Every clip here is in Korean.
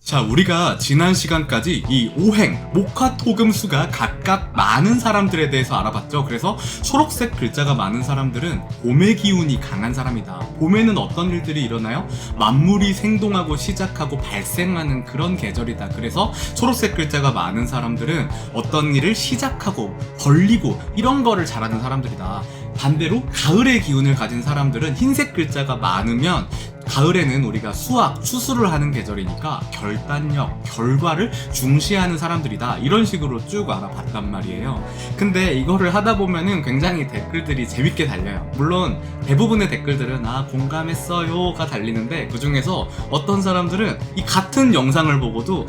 자, 우리가 지난 시간까지 이 오행, 목화토금수가 각각 많은 사람들에 대해서 알아봤죠. 그래서 초록색 글자가 많은 사람들은 봄의 기운이 강한 사람이다. 봄에는 어떤 일들이 일어나요? 만물이 생동하고 시작하고 발생하는 그런 계절이다. 그래서 초록색 글자가 많은 사람들은 어떤 일을 시작하고 벌리고 이런 거를 잘하는 사람들이다. 반대로 가을의 기운을 가진 사람들은 흰색 글자가 많으면 가을에는 우리가 수학, 추수를 하는 계절이니까 결단력, 결과를 중시하는 사람들이다. 이런 식으로 쭉 알아봤단 말이에요. 근데 이거를 하다 보면은 굉장히 댓글들이 재밌게 달려요. 물론 대부분의 댓글들은 공감했어요가 달리는데 그 중에서 어떤 사람들은 이 같은 영상을 보고도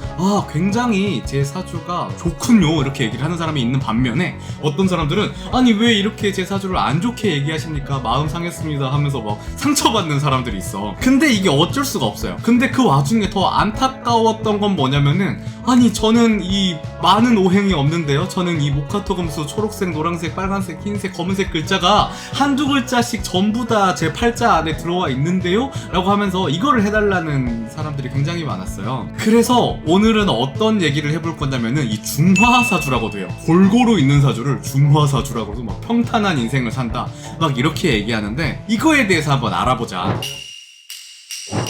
굉장히 제 사주가 좋군요 이렇게 얘기를 하는 사람이 있는 반면에 어떤 사람들은 아니 왜 이렇게 제 사주를 안 좋게 얘기하십니까? 마음 상했습니다 하면서 막 상처받는 사람들이 있어. 근데 이게 어쩔 수가 없어요. 근데 그 와중에 더 안타까웠던 건 뭐냐면은 아니 저는 이 많은 오행이 없는데요. 저는 이 목화토금수 초록색, 노란색, 빨간색, 흰색, 검은색 글자가 한두 글자씩 전부 다 제 팔자 안에 들어와 있는데요? 라고 하면서 이거를 해달라는 사람들이 굉장히 많았어요. 그래서 오늘은 어떤 얘기를 해볼 거냐면은 이 중화사주라고도 해요. 골고루 있는 사주를 중화사주라고도 막 평탄한 인생을 산다 막 이렇게 얘기하는데 이거에 대해서 한번 알아보자.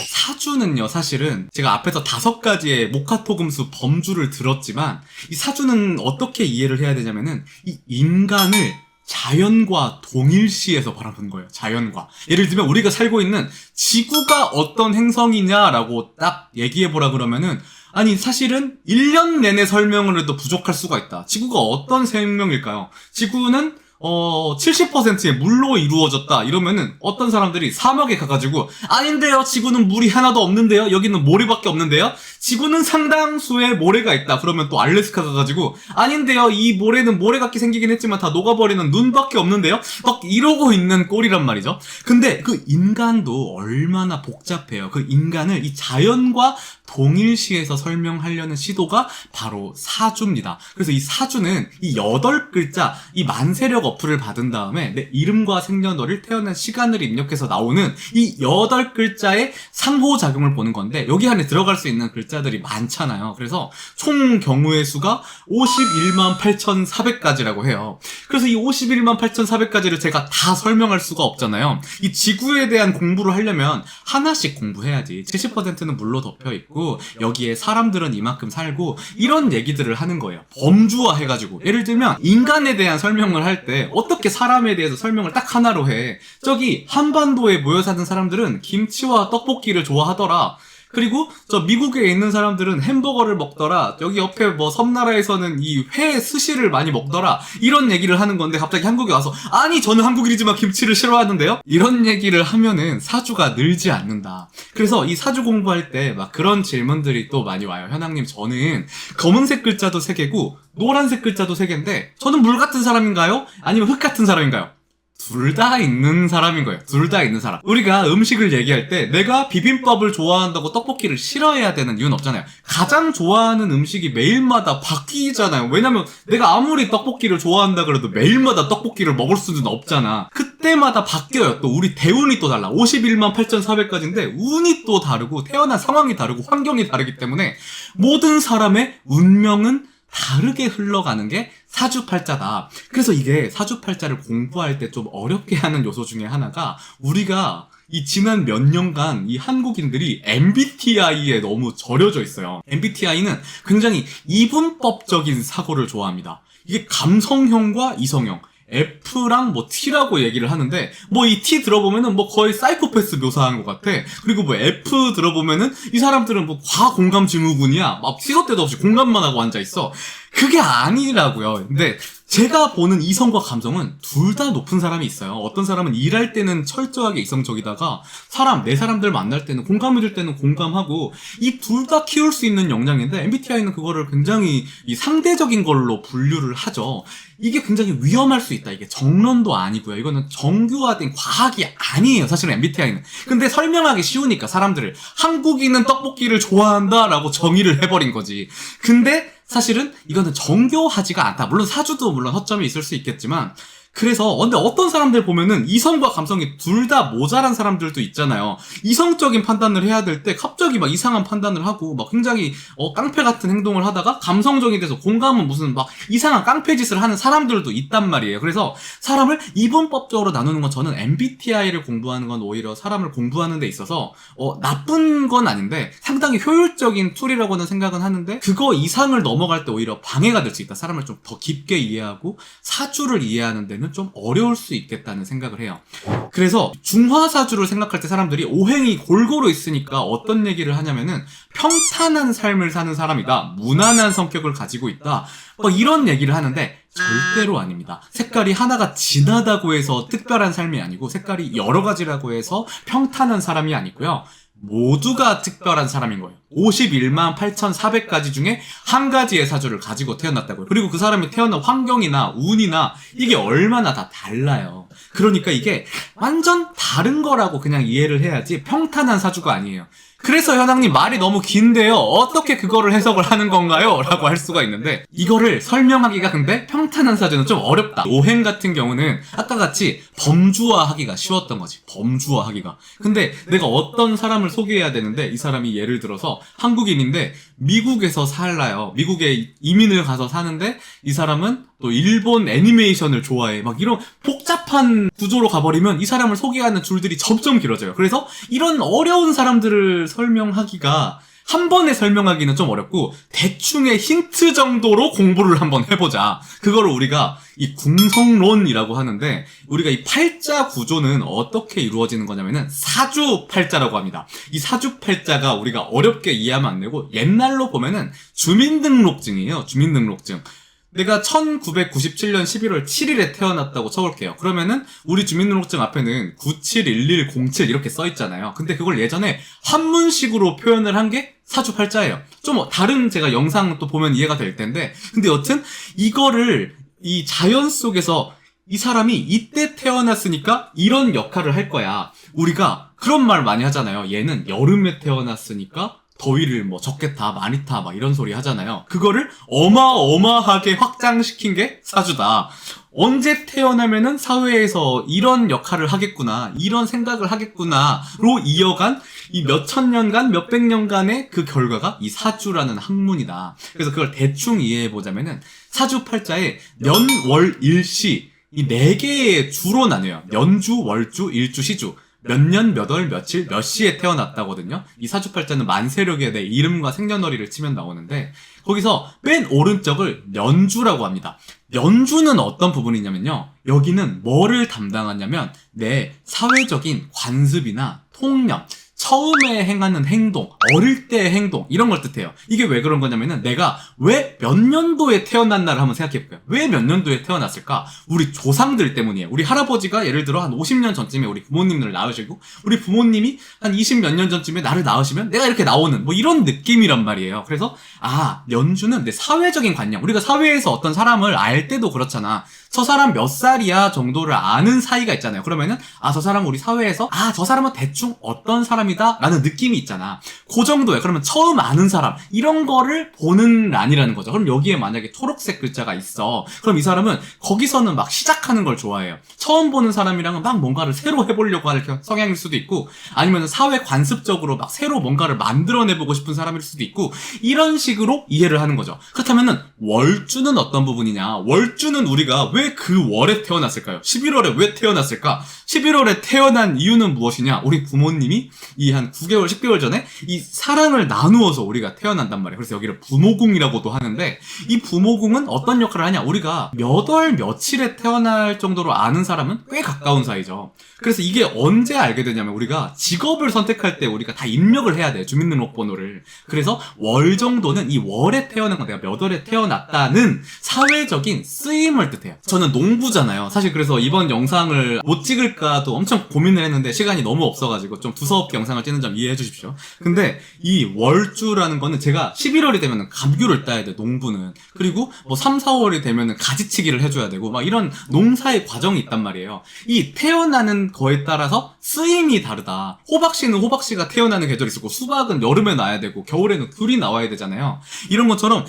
사주는요, 사실은 제가 앞에서 5가지의 목화토금수 범주를 들었지만 이 사주는 어떻게 이해를 해야 되냐면은 이 인간을 자연과 동일시해서 바라보는 거예요. 자연과. 예를 들면 우리가 살고 있는 지구가 어떤 행성이냐라고 딱 얘기해보라 그러면은 아니 사실은 1년 내내 설명을 해도 부족할 수가 있다. 지구가 어떤 생명일까요? 지구는 70%의 물로 이루어졌다 이러면은 어떤 사람들이 사막에 가가지고 아닌데요, 지구는 물이 하나도 없는데요, 여기는 모래밖에 없는데요, 지구는 상당수의 모래가 있다 그러면 또 알래스카 가가지고 아닌데요, 이 모래는 모래 같게 생기긴 했지만 다 녹아버리는 눈밖에 없는데요, 막 이러고 있는 꼴이란 말이죠. 근데 그 인간도 얼마나 복잡해요. 그 인간을 이 자연과 동일시해서 설명하려는 시도가 바로 사주입니다. 그래서 이 사주는 이 8글자, 이 만세력 어플을 받은 다음에 내 이름과 생년월일, 태어난 시간을 입력해서 나오는 이 8글자의 상호작용을 보는 건데 여기 안에 들어갈 수 있는 글자들이 많잖아요. 그래서 총 경우의 수가 51만 8,400가지라고 해요. 그래서 이 51만 8,400가지를 제가 다 설명할 수가 없잖아요. 이 지구에 대한 공부를 하려면 하나씩 공부해야지. 70%는 물로 덮여있고 여기에 사람들은 이만큼 살고 이런 얘기들을 하는 거예요. 범주화 해가지고. 예를 들면 인간에 대한 설명을 할 때 어떻게 사람에 대해서 설명을 딱 하나로 해. 저기 한반도에 모여 사는 사람들은 김치와 떡볶이를 좋아하더라. 그리고 저 미국에 있는 사람들은 햄버거를 먹더라. 여기 옆에 뭐 섬나라에서는 이 회, 스시를 많이 먹더라. 이런 얘기를 하는 건데 갑자기 한국에 와서 아니 저는 한국인이지만 김치를 싫어하는데요? 이런 얘기를 하면은 사주가 늘지 않는다. 그래서 이 사주 공부할 때 막 그런 질문들이 또 많이 와요. 현황님, 저는 검은색 글자도 3개고 노란색 글자도 3개인데 저는 물 같은 사람인가요? 아니면 흙 같은 사람인가요? 둘 다 있는 사람인 거예요. 둘 다 있는 사람. 우리가 음식을 얘기할 때 내가 비빔밥을 좋아한다고 떡볶이를 싫어해야 되는 이유는 없잖아요. 가장 좋아하는 음식이 매일마다 바뀌잖아요. 왜냐면 내가 아무리 떡볶이를 좋아한다 그래도 매일마다 떡볶이를 먹을 수는 없잖아. 그때마다 바뀌어요. 또 우리 대운이 또 달라. 51만 8,400가지인데 운이 또 다르고 태어난 상황이 다르고 환경이 다르기 때문에 모든 사람의 운명은 다르게 흘러가는 게 사주팔자다. 그래서 이게 사주팔자를 공부할 때 좀 어렵게 하는 요소 중에 하나가 우리가 이 지난 몇 년간 이 한국인들이 MBTI에 너무 절여져 있어요. MBTI는 굉장히 이분법적인 사고를 좋아합니다. 이게 감성형과 이성형, F랑 T라고 얘기를 하는데 이 T 들어보면은 거의 사이코패스 묘사한 것 같아. 그리고 F 들어보면은 이 사람들은 과공감 증후군이야. 막 시도 때도 없이 공감만 하고 앉아있어. 그게 아니라고요. 근데 제가 보는 이성과 감성은 둘 다 높은 사람이 있어요. 어떤 사람은 일할 때는 철저하게 이성적이다가 내 사람들 만날 때는 공감해줄 때는 공감하고 이 둘 다 키울 수 있는 역량인데 MBTI는 그거를 굉장히 이 상대적인 걸로 분류를 하죠. 이게 굉장히 위험할 수 있다. 이게 정론도 아니고요. 이거는 정교화된 과학이 아니에요. 사실은 MBTI는. 근데 설명하기 쉬우니까 사람들을 한국인은 떡볶이를 좋아한다라고 정의를 해버린 거지. 근데 사실은 이거는 정교하지가 않다. 물론 사주도 물론 허점이 있을 수 있겠지만 그래서 근데 어떤 사람들 보면은 이성과 감성이 둘 다 모자란 사람들도 있잖아요. 이성적인 판단을 해야 될 때 갑자기 막 이상한 판단을 하고 막 굉장히 깡패 같은 행동을 하다가 감성적이 돼서 공감은 무슨 막 이상한 깡패 짓을 하는 사람들도 있단 말이에요. 그래서 사람을 이분법적으로 나누는 건 저는 MBTI를 공부하는 건 오히려 사람을 공부하는 데 있어서 나쁜 건 아닌데 상당히 효율적인 툴이라고는 생각은 하는데 그거 이상을 넘어갈 때 오히려 방해가 될 수 있다. 사람을 좀 더 깊게 이해하고 사주를 이해하는 데는 좀 어려울 수 있겠다는 생각을 해요. 그래서 중화사주를 생각할 때 사람들이 오행이 골고루 있으니까 어떤 얘기를 하냐면은 평탄한 삶을 사는 사람이다. 무난한 성격을 가지고 있다. 이런 얘기를 하는데 절대로 아닙니다. 색깔이 하나가 진하다고 해서 특별한 삶이 아니고 색깔이 여러 가지라고 해서 평탄한 사람이 아니고요. 모두가 특별한 사람인 거예요. 51만 8,400가지 중에 한 가지의 사주를 가지고 태어났다고요. 그리고 그 사람이 태어난 환경이나 운이나 이게 얼마나 다 달라요. 그러니까 이게 완전 다른 거라고 그냥 이해를 해야지 평탄한 사주가 아니에요. 그래서 현황님 말이 너무 긴데요. 어떻게 그거를 해석을 하는 건가요? 라고 할 수가 있는데 이거를 설명하기가 근데 평탄한 사주는 좀 어렵다. 오행 같은 경우는 아까 같이 범주화하기가 쉬웠던 거지. 범주화하기가. 근데 내가 어떤 사람을 소개해야 되는데 이 사람이 예를 들어서 한국인인데 미국에서 살아요. 미국에 이민을 가서 사는데 이 사람은 또 일본 애니메이션을 좋아해. 막 이런 복잡한 구조로 가버리면 이 사람을 소개하는 줄들이 점점 길어져요. 그래서 이런 어려운 사람들을 설명하기가 한 번에 설명하기는 좀 어렵고 대충의 힌트 정도로 공부를 한번 해보자. 그거를 우리가 이 궁성론이라고 하는데 우리가 이 팔자 구조는 어떻게 이루어지는 거냐면은 사주팔자라고 합니다. 이 사주팔자가 우리가 어렵게 이해하면 안 되고 옛날로 보면은 주민등록증이에요. 주민등록증. 내가 1997년 11월 7일에 태어났다고 쳐볼게요. 그러면은 우리 주민등록증 앞에는 971107 이렇게 써있잖아요. 근데 그걸 예전에 한문식으로 표현을 한 게 사주팔자예요. 좀 다른 제가 영상 또 보면 이해가 될 텐데 근데 여튼 이거를 이 자연 속에서 이 사람이 이때 태어났으니까 이런 역할을 할 거야. 우리가 그런 말 많이 하잖아요. 얘는 여름에 태어났으니까 더위를 뭐 적게 타, 많이 타, 막 이런 소리 하잖아요. 그거를 어마어마하게 확장시킨 게 사주다. 언제 태어나면은 사회에서 이런 역할을 하겠구나, 이런 생각을 하겠구나로 이어간 이 몇천 년간, 몇백 년간의 그 결과가 이 사주라는 학문이다. 그래서 그걸 대충 이해해보자면은 사주팔자에 년, 월, 일시 이 네 개의 주로 나뉘어요. 년주, 월주, 일주, 시주. 몇 년, 몇 월, 며칠, 몇 시에 태어났다거든요. 이 사주팔자는 만세력에 내 이름과 생년월일을 치면 나오는데 거기서 맨 오른쪽을 년주라고 합니다. 년주는 어떤 부분이냐면요. 여기는 뭐를 담당하냐면 내 사회적인 관습이나 통념, 처음에 행하는 행동, 어릴 때의 행동 이런 걸 뜻해요. 이게 왜 그런 거냐면은 내가 왜 몇 년도에 태어났나를 한번 생각해볼까요? 왜 몇 년도에 태어났을까? 우리 조상들 때문이에요. 우리 할아버지가 예를 들어 한 50년 전쯤에 우리 부모님을 낳으시고 우리 부모님이 한 20 몇 년 전쯤에 나를 낳으시면 내가 이렇게 나오는 뭐 이런 느낌이란 말이에요. 그래서 연주는 내 사회적인 관념, 우리가 사회에서 어떤 사람을 알 때도 그렇잖아. 저 사람 몇 살이야 정도를 아는 사이가 있잖아요. 그러면은 저 사람 우리 사회에서 저 사람은 대충 어떤 사람이다 라는 느낌이 있잖아. 그 정도야. 그러면 처음 아는 사람 이런 거를 보는 란이라는 거죠. 그럼 여기에 만약에 초록색 글자가 있어. 그럼 이 사람은 거기서는 막 시작하는 걸 좋아해요. 처음 보는 사람이랑은 막 뭔가를 새로 해보려고 할 성향일 수도 있고 아니면 사회 관습적으로 막 새로 뭔가를 만들어내보고 싶은 사람일 수도 있고 이런 식으로 이해를 하는 거죠. 그렇다면은 월주는 어떤 부분이냐. 월주는 우리가 왜 그 월에 태어났을까요? 11월에 왜 태어났을까? 11월에 태어난 이유는 무엇이냐? 우리 부모님이 이 한 9개월, 10개월 전에 이 사랑을 나누어서 우리가 태어난단 말이에요. 그래서 여기를 부모궁이라고도 하는데 이 부모궁은 어떤 역할을 하냐? 우리가 몇 월 며칠에 태어날 정도로 아는 사람은 꽤 가까운 사이죠. 그래서 이게 언제 알게 되냐면 우리가 직업을 선택할 때 우리가 다 입력을 해야 돼요. 주민등록번호를. 그래서 월 정도는 이 월에 태어난 건 내가 몇 월에 태어났다는 사회적인 쓰임을 뜻해요. 저는 농부잖아요. 사실 그래서 이번 영상을 못 찍을까도 엄청 고민을 했는데 시간이 너무 없어가지고 좀 두서없게 영상을 찍는 점 이해해 주십시오. 근데 이 월주라는 거는 제가 11월이 되면 감귤을 따야 돼, 농부는. 그리고 뭐 3, 4월이 되면 가지치기를 해줘야 되고 막 이런 농사의 과정이 있단 말이에요. 이 태어나는 거에 따라서 쓰임이 다르다. 호박씨는 호박씨가 태어나는 계절이 있었고 수박은 여름에 나야 되고 겨울에는 귤이 나와야 되잖아요. 이런 것처럼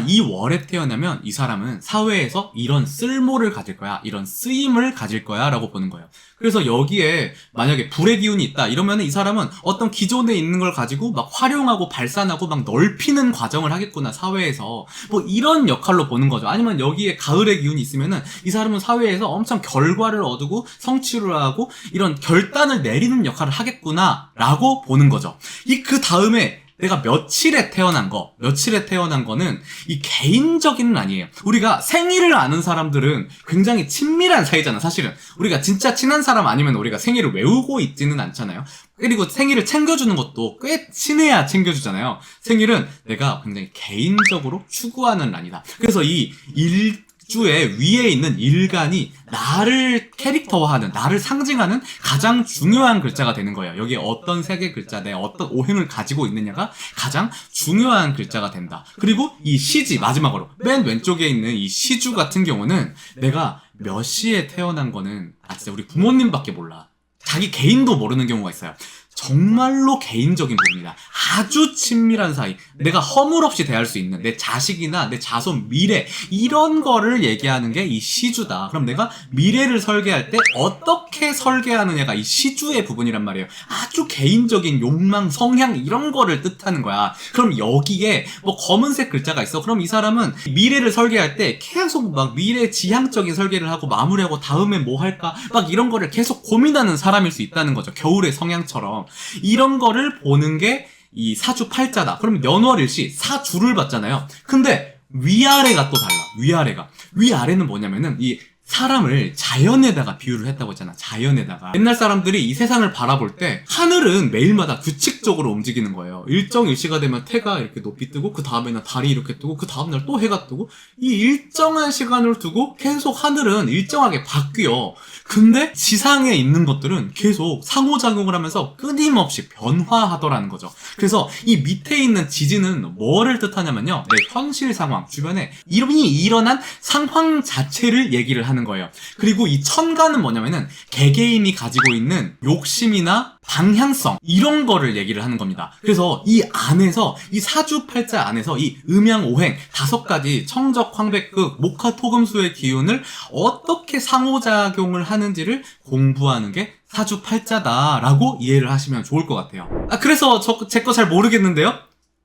이 월 별에 태어나면 이 사람은 사회에서 이런 쓸모를 가질 거야, 이런 쓰임을 가질 거야 라고 보는 거예요. 그래서 여기에 만약에 불의 기운이 있다 이러면 이 사람은 어떤 기존에 있는 걸 가지고 막 활용하고 발산하고 막 넓히는 과정을 하겠구나, 사회에서. 뭐 이런 역할로 보는 거죠. 아니면 여기에 가을의 기운이 있으면은 이 사람은 사회에서 엄청 결과를 얻고 성취를 하고 이런 결단을 내리는 역할을 하겠구나 라고 보는 거죠. 그 다음에 내가 며칠에 태어난 거는 이 개인적인은 아니에요. 우리가 생일을 아는 사람들은 굉장히 친밀한 사이잖아, 사실은. 우리가 진짜 친한 사람 아니면 우리가 생일을 외우고 있지는 않잖아요. 그리고 생일을 챙겨주는 것도 꽤 친해야 챙겨주잖아요. 생일은 내가 굉장히 개인적으로 추구하는 란이다. 그래서 이 일주의 위에 있는 일간이 나를 캐릭터화하는, 나를 상징하는 가장 중요한 글자가 되는 거예요. 여기에 어떤 색의 글자, 내 어떤 오행을 가지고 있느냐가 가장 중요한 글자가 된다. 그리고 이 시지, 마지막으로 맨 왼쪽에 있는 이 시주 같은 경우는 내가 몇 시에 태어난 거는 진짜 우리 부모님밖에 몰라. 자기 개인도 모르는 경우가 있어요. 정말로 개인적인 부분이다. 아주 친밀한 사이, 내가 허물없이 대할 수 있는 내 자식이나 내 자손, 미래, 이런 거를 얘기하는 게 이 시주다. 그럼 내가 미래를 설계할 때 어떻게 설계하느냐가 이 시주의 부분이란 말이에요. 아주 개인적인 욕망, 성향, 이런 거를 뜻하는 거야. 그럼 여기에 뭐 검은색 글자가 있어. 그럼 이 사람은 미래를 설계할 때 계속 막 미래 지향적인 설계를 하고 마무리하고 다음에 뭐 할까 막 이런 거를 계속 고민하는 사람일 수 있다는 거죠. 겨울의 성향처럼. 이런 거를 보는 게 이 사주 팔자다. 그럼 연월일시 사주를 봤잖아요. 근데 위아래가 또 달라. 위아래는 뭐냐면은 이 사람을 자연에다가 비유를 했다고 했잖아. 자연에다가. 옛날 사람들이 이 세상을 바라볼 때 하늘은 매일마다 규칙적으로 움직이는 거예요. 일정일시가 되면 태가 이렇게 높이 뜨고 그 다음에는 달이 이렇게 뜨고 그 다음날 또 해가 뜨고 이 일정한 시간을 두고 계속 하늘은 일정하게 바뀌어. 근데 지상에 있는 것들은 계속 상호작용을 하면서 끊임없이 변화하더라는 거죠. 그래서 이 밑에 있는 지지는 뭐를 뜻하냐면요, 내 현실 상황, 주변에 이미 일어난 상황 자체를 얘기를 하는 거예요. 그리고 이 천간은 뭐냐면은 개개인이 가지고 있는 욕심이나 방향성, 이런 거를 얘기를 하는 겁니다. 그래서 이 안에서, 이 사주팔자 안에서 이 음양오행 5가지 청적, 황백극, 목화, 토금수의 기운을 어떻게 상호작용을 하는지를 공부하는 게 사주팔자다라고 이해를 하시면 좋을 것 같아요. 그래서 제 거 잘 모르겠는데요?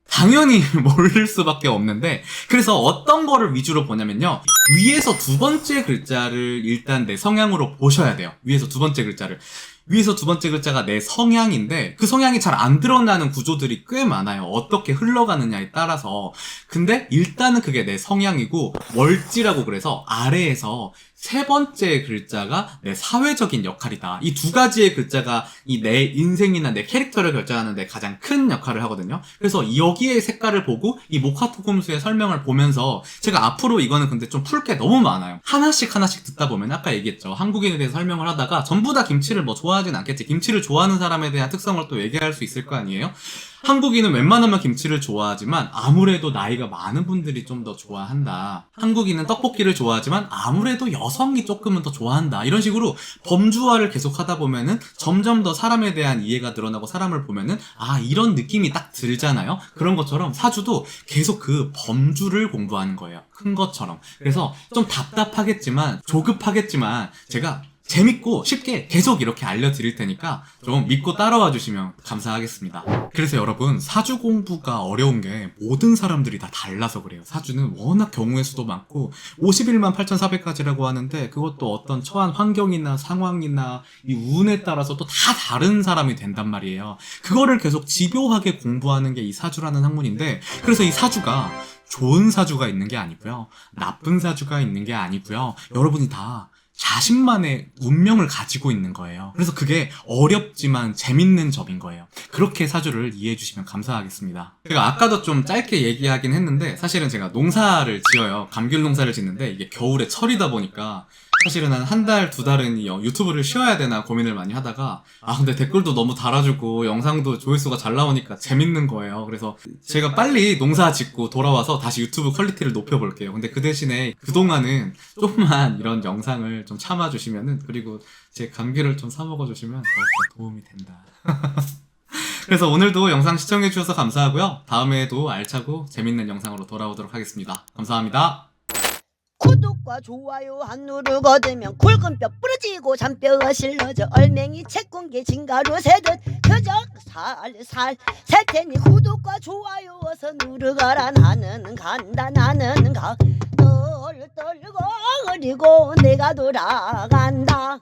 당연히 모를 수밖에 없는데, 그래서 어떤 거를 위주로 보냐면요, 위에서 두 번째 글자를 일단 내 성향으로 보셔야 돼요. 위에서 두 번째 글자가 내 성향인데 그 성향이 잘 안 드러나는 구조들이 꽤 많아요. 어떻게 흘러가느냐에 따라서. 근데 일단은 그게 내 성향이고, 월지라고 그래서 아래에서 세 번째 글자가 내 사회적인 역할이다. 이 두 가지의 글자가 이 내 인생이나 내 캐릭터를 결정하는 데 가장 큰 역할을 하거든요. 그래서 여기의 색깔을 보고 이 목화토금수의 설명을 보면서, 제가 앞으로 이거는 근데 좀 풀 게 너무 많아요. 하나씩 듣다 보면, 아까 얘기했죠, 한국인에 대해서 설명을 하다가 전부 다 김치를 뭐 좋아하진 않겠지. 김치를 좋아하는 사람에 대한 특성을 또 얘기할 수 있을 거 아니에요? 한국인은 웬만하면 김치를 좋아하지만 아무래도 나이가 많은 분들이 좀 더 좋아한다. 한국인은 떡볶이를 좋아하지만 아무래도 여성이 조금은 더 좋아한다. 이런 식으로 범주화를 계속 하다 보면은 점점 더 사람에 대한 이해가 늘어나고, 사람을 보면은 이런 느낌이 딱 들잖아요. 그런 것처럼 사주도 계속 그 범주를 공부하는 거예요. 큰 것처럼. 그래서 좀 답답하겠지만, 조급하겠지만 제가 재밌고 쉽게 계속 이렇게 알려드릴 테니까 좀 믿고 따라와 주시면 감사하겠습니다. 그래서 여러분, 사주 공부가 어려운 게 모든 사람들이 다 달라서 그래요. 사주는 워낙 경우의 수도 많고 51만 8,400가지라고 하는데, 그것도 어떤 처한 환경이나 상황이나 이 운에 따라서 또 다 다른 사람이 된단 말이에요. 그거를 계속 집요하게 공부하는 게 이 사주라는 학문인데, 그래서 이 사주가 좋은 사주가 있는 게 아니고요, 나쁜 사주가 있는 게 아니고요, 여러분이 다 자신만의 운명을 가지고 있는 거예요. 그래서 그게 어렵지만 재밌는 점인 거예요. 그렇게 사주를 이해해 주시면 감사하겠습니다. 제가 아까도 좀 짧게 얘기하긴 했는데, 사실은 제가 농사를 지어요. 감귤 농사를 짓는데 이게 겨울에 철이다 보니까 사실은 한 달, 2달은 유튜브를 쉬어야 되나 고민을 많이 하다가, 근데 댓글도 너무 달아주고 영상도 조회수가 잘 나오니까 재밌는 거예요. 그래서 제가 빨리 농사 짓고 돌아와서 다시 유튜브 퀄리티를 높여볼게요. 근데 그 대신에 그동안은 조금만 이런 영상을 좀 참아주시면은, 그리고 제 감기를 좀 사먹어주시면 더 도움이 된다. 그래서 오늘도 영상 시청해주셔서 감사하고요. 다음에도 알차고 재밌는 영상으로 돌아오도록 하겠습니다. 감사합니다. 구독과 좋아요 안 누르고 들면 굵은 뼈 부러지고 잔뼈가 실러져 얼맹이 채공개 진가루 새듯 그저 살살 살 테니 구독과 좋아요 어서 누르거라. 나는 간다 나는 가 떨고 그리고 내가 돌아간다.